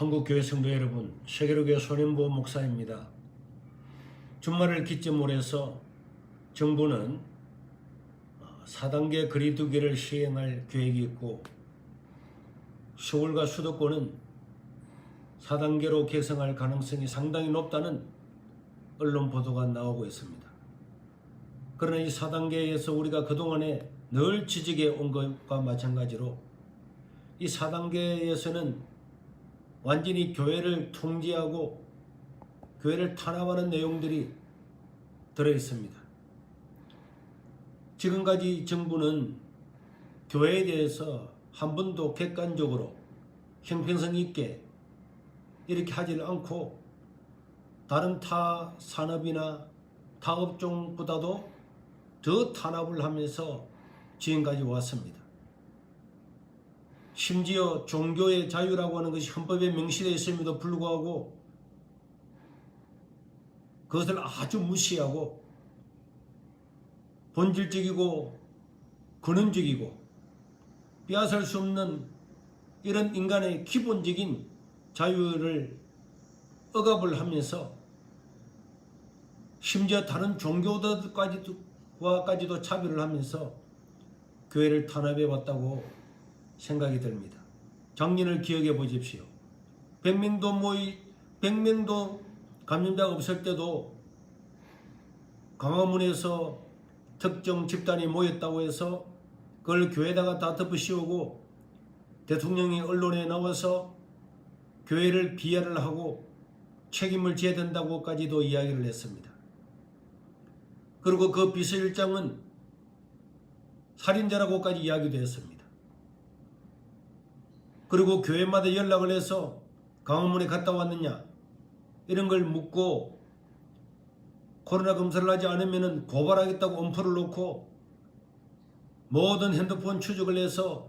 한국교회 성도 여러분, 세계로교회 손현보 목사입니다. 주말을 기점으로 해서 정부는 4단계 거리두기를 시행할 계획이 있고, 서울과 수도권은 4단계로 개성할 가능성이 상당히 높다는 언론 보도가 나오고 있습니다. 그러나 이 4단계에서 우리가 그동안에 늘 지적해 온 것과 마찬가지로 이 4단계에서는 완전히 교회를 통제하고 교회를 탄압하는 내용들이 들어있습니다. 지금까지 정부는 교회에 대해서 한 번도 객관적으로 형평성 있게 이렇게 하지를 않고 다른 타 산업이나 타 업종보다도 더 탄압을 하면서 지금까지 왔습니다. 심지어 종교의 자유라고 하는 것이 헌법에 명시되어 있음에도 불구하고 그것을 아주 무시하고 본질적이고 근원적이고 빼앗을 수 없는 이런 인간의 기본적인 자유를 억압을 하면서 심지어 다른 종교들과까지도 차별을 하면서 교회를 탄압해 왔다고 생각이 듭니다. 작년을 기억해 보십시오. 100명도 감염자가 없을 때도 광화문에서 특정 집단이 모였다고 해서 그걸 교회에다가 다 덮어씌우고 대통령이 언론에 나와서 교회를 비하를 하고 책임을 져야 된다고까지도 이야기를 했습니다. 그리고 그 비서실장은 살인자라고까지 이야기도 했습니다. 그리고 교회마다 연락을 해서 광화문에 갔다 왔느냐 이런 걸 묻고 코로나 검사를 하지 않으면 고발하겠다고 엄포를 놓고 모든 핸드폰 추적을 해서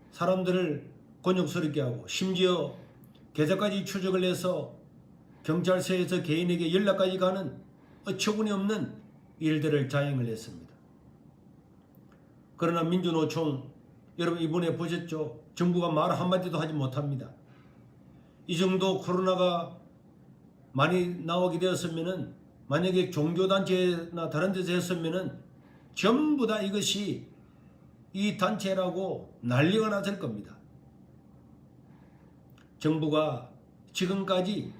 사람들을 곤욕스럽게 하고 심지어 계좌까지 추적을 해서 경찰서에서 개인에게 연락까지 가는 어처구니 없는 일들을 자행을 했습니다. 그러나 민주노총 여러분 이번에 보셨죠? 정부가 말 한마디도 하지 못합니다. 이 정도 코로나가 많이 나오게 되었으면은 만약에 종교단체나 다른 데서 했으면은 전부 다 이것이 이 단체라고 난리가 났을 겁니다. 정부가 지금까지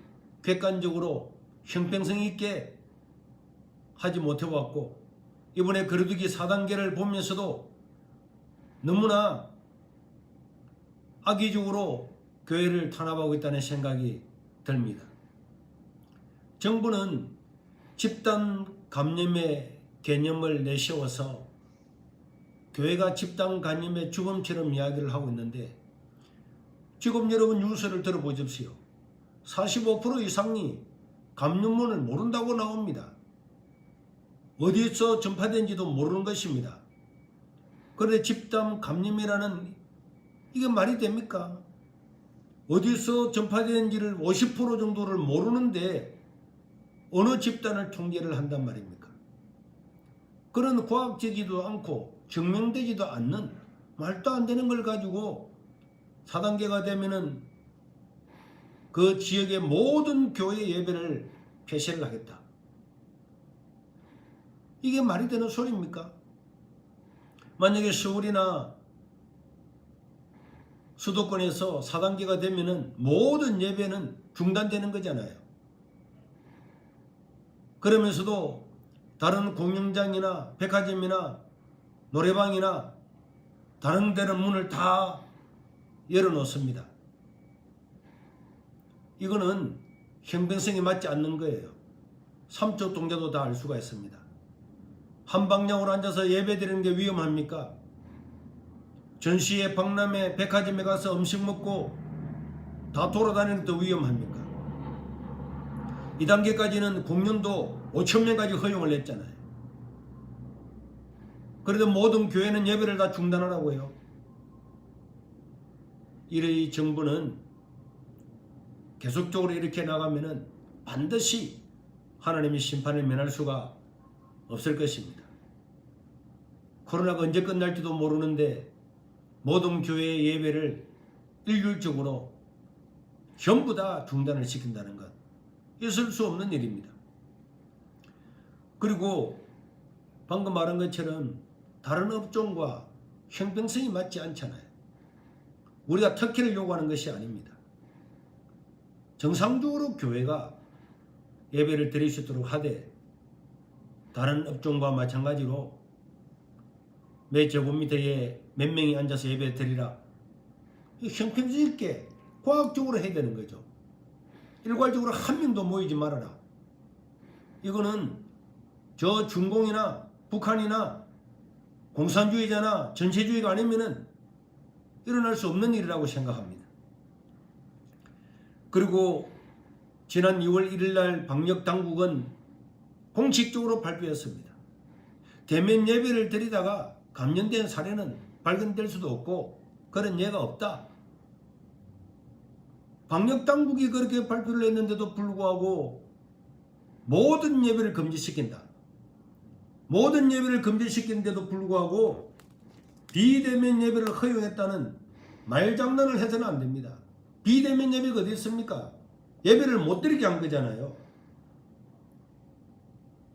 객관적으로 형평성 있게 하지 못해왔고 이번에 거리두기 4단계를 보면서도 너무나 악의적으로 교회를 탄압하고 있다는 생각이 듭니다. 정부는 집단 감염의 개념을 내세워서 교회가 집단 감염의 죽음처럼 이야기를 하고 있는데 지금 여러분 뉴스를 들어보십시오. 45% 이상이 감염원을 모른다고 나옵니다. 어디서 전파된지도 모르는 것입니다. 그런데 집단 감염이라는 이게 말이 됩니까? 어디서 전파되는지를 50% 정도를 모르는데 어느 집단을 통제를 한단 말입니까? 그런 과학적이지도 않고 증명되지도 않는 말도 안 되는 걸 가지고 4단계가 되면은 그 지역의 모든 교회 예배를 폐쇄를 하겠다. 이게 말이 되는 소리입니까? 만약에 서울이나 수도권에서 4단계가 되면은 모든 예배는 중단되는 거잖아요. 그러면서도 다른 공연장이나 백화점이나 노래방이나 다른 데는 문을 다 열어놓습니다. 이거는 형평성이 맞지 않는 거예요. 삼척 동자도 다 알 수가 있습니다. 한 방향으로 앉아서 예배 드리는 게 위험합니까? 전시회, 박람회, 백화점에 가서 음식 먹고 다 돌아다니는 것도 위험합니까? 2단계까지는 공연도 5,000명까지 허용을 했잖아요. 그래도 모든 교회는 예배를 다 중단하라고 해요. 이 정부는 계속적으로 이렇게 나가면은 반드시 하나님의 심판을 면할 수가 없을 것입니다. 코로나가 언제 끝날지도 모르는데 모든 교회의 예배를 일률적으로 전부 다 중단을 시킨다는 것, 있을 수 없는 일입니다. 그리고 방금 말한 것처럼 다른 업종과 형평성이 맞지 않잖아요. 우리가 특혜를 요구하는 것이 아닙니다. 정상적으로 교회가 예배를 드릴 수 있도록 하되 다른 업종과 마찬가지로 매 제곱미터에 몇 명이 앉아서 예배 드리라, 형평성 있게 과학적으로 해야 되는 거죠. 일괄적으로 한 명도 모이지 말아라. 이거는 저 중공이나 북한이나 공산주의자나 전체주의가 아니면은 일어날 수 없는 일이라고 생각합니다. 그리고 지난 2월 1일 날 방역당국은 공식적으로 발표했습니다. 대면 예배를 드리다가 감염된 사례는 발견될 수도 없고 그런 예가 없다. 방역당국이 그렇게 발표를 했는데도 불구하고 모든 예배를 금지시킨다. 모든 예배를 금지시키는데도 불구하고 비대면 예배를 허용했다는 말장난을 해서는 안 됩니다. 비대면 예배가 어디 있습니까? 예배를 못 드리게 한 거잖아요.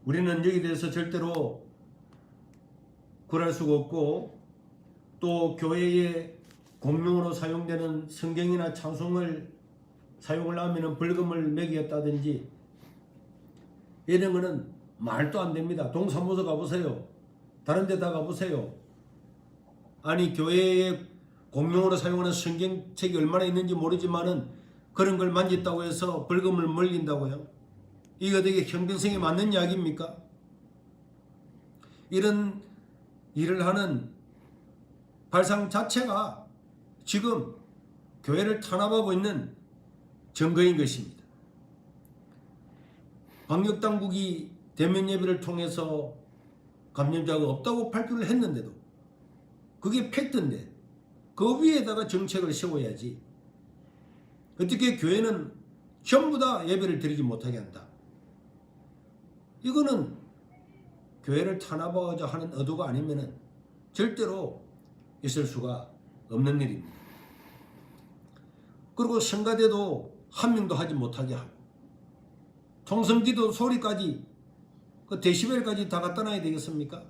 우리는 여기에 대해서 절대로 굴할 수가 없고, 또 교회에 공용으로 사용되는 성경이나 찬송을 사용을 하면 벌금을 매겼다든지 이런 거는 말도 안 됩니다. 동사무소 가보세요. 다른 데 다 가보세요. 아니, 교회에 공용으로 사용하는 성경책이 얼마나 있는지 모르지만은 그런 걸 만졌다고 해서 벌금을 물린다고요? 이거 되게 형평성에 맞는 이야기입니까? 이런 일을 하는 발상 자체가 지금 교회를 탄압하고 있는 증거인 것입니다. 방역당국이 대면 예배를 통해서 감염자가 없다고 발표를 했는데도 그게 팩트인데 그 위에다가 정책을 세워야지. 어떻게 교회는 전부 다 예배를 드리지 못하게 한다. 이거는 교회를 탄압하고자 하는 의도가 아니면 절대로 있을 수가 없는 일입니다. 그리고 성가대도 한 명도 하지 못하게 하고 통성기도 소리까지 그 데시벨까지 다 갖다 놔야 되겠습니까?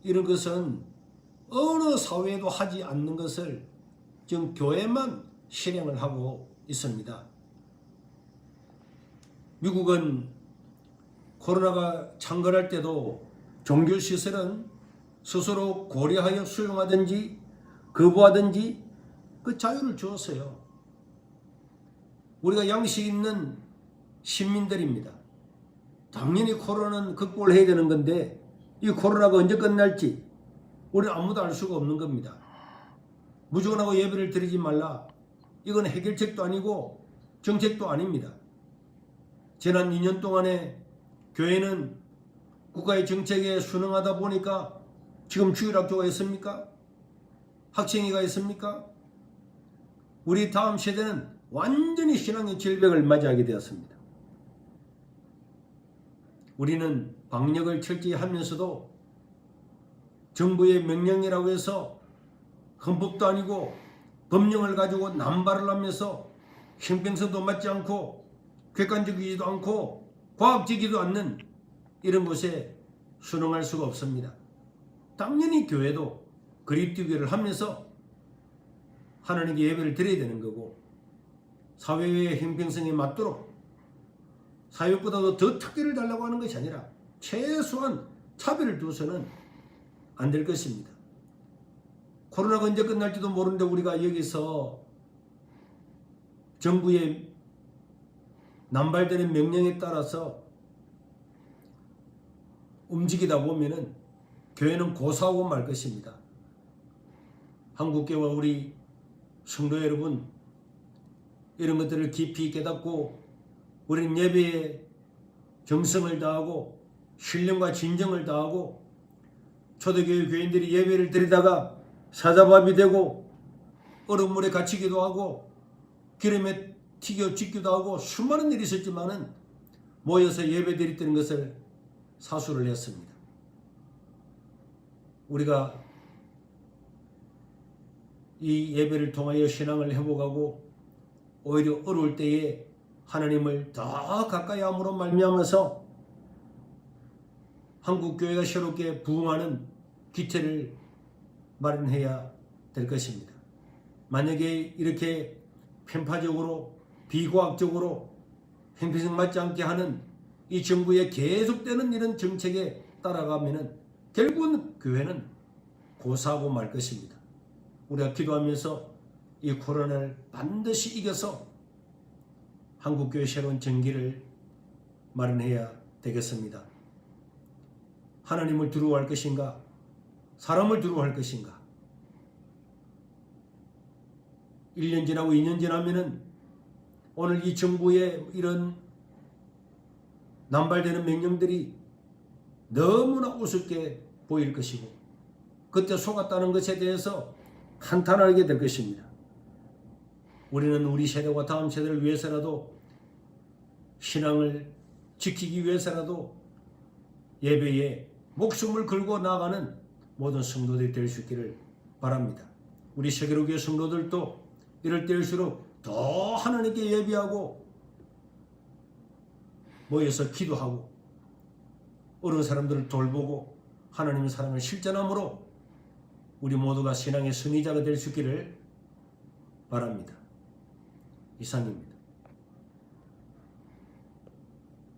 이런 것은 어느 사회에도 하지 않는 것을 지금 교회만 실행을 하고 있습니다. 미국은 코로나가 창궐할 때도 종교시설은 스스로 고려하여 수용하든지 거부하든지 그 자유를 주었어요. 우리가 양식 있는 시민들입니다. 당연히 코로나는 극복을 해야 되는 건데 이 코로나가 언제 끝날지 우리는 아무도 알 수가 없는 겁니다. 무조건하고 예배를 드리지 말라. 이건 해결책도 아니고 정책도 아닙니다. 지난 2년 동안에 교회는 국가의 정책에 순응하다 보니까 지금 주일학교가 있습니까? 학생회가 있습니까? 우리 다음 세대는 완전히 신앙의 질병을 맞이하게 되었습니다. 우리는 방역을 철저히 하면서도 정부의 명령이라고 해서 헌법도 아니고 법령을 가지고 남발을 하면서 형평성도 맞지 않고 객관적이지도 않고 과학적이지도 않는 이런 곳에 순응할 수가 없습니다. 당연히 교회도 그리스도교를 하면서 하나님께 예배를 드려야 되는 거고 사회의 형평성에 맞도록 사회보다도 더 특혜를 달라고 하는 것이 아니라 최소한 차별을 두서는 안 될 것입니다. 코로나가 언제 끝날지도 모르는데 우리가 여기서 정부의 남발되는 명령에 따라서 움직이다 보면은 교회는 고사하고 말 것입니다. 한국교회와 우리 성도 여러분, 이런 것들을 깊이 깨닫고 우리는 예배에 정성을 다하고 신령과 진정을 다하고 초대교회 교인들이 예배를 드리다가 사자밥이 되고 얼음물에 갇히기도 하고 기름에 튀겨 죽기도 하고 수많은 일이 있었지만은 모여서 예배 드렸다는 것을 사수를 했습니다. 우리가 이 예배를 통하여 신앙을 회복하고 오히려 어려울 때에 하나님을 더 가까이 함으로 말미암아서 한국교회가 새롭게 부흥하는 기체를 마련해야 될 것입니다. 만약에 이렇게 편파적으로 비과학적으로 형평성 맞지 않게 하는 이 정부의 계속되는 이런 정책에 따라가면은 결국은 교회는 고사하고 말 것입니다. 우리가 기도하면서 이 코로나를 반드시 이겨서 한국교회 새로운 전기를 마련해야 되겠습니다. 하나님을 두려워할 것인가? 사람을 두려워할 것인가? 1년 지나고 2년 지나면은 오늘 이 정부의 이런 남발되는 명령들이 너무나 우습게 보일 것이고 그때 속았다는 것에 대해서 한탄하게 될 것입니다. 우리는 우리 세대와 다음 세대를 위해서라도 신앙을 지키기 위해서라도 예배에 목숨을 걸고 나가는 모든 성도들이 될 수 있기를 바랍니다. 우리 세계로교회 성도들도 이럴 때일수록 더 하나님께 예배하고 모여서 기도하고 어려운 사람들을 돌보고 하나님의 사랑을 실천함으로 우리 모두가 신앙의 승리자가 될 수 있기를 바랍니다. 이상입니다.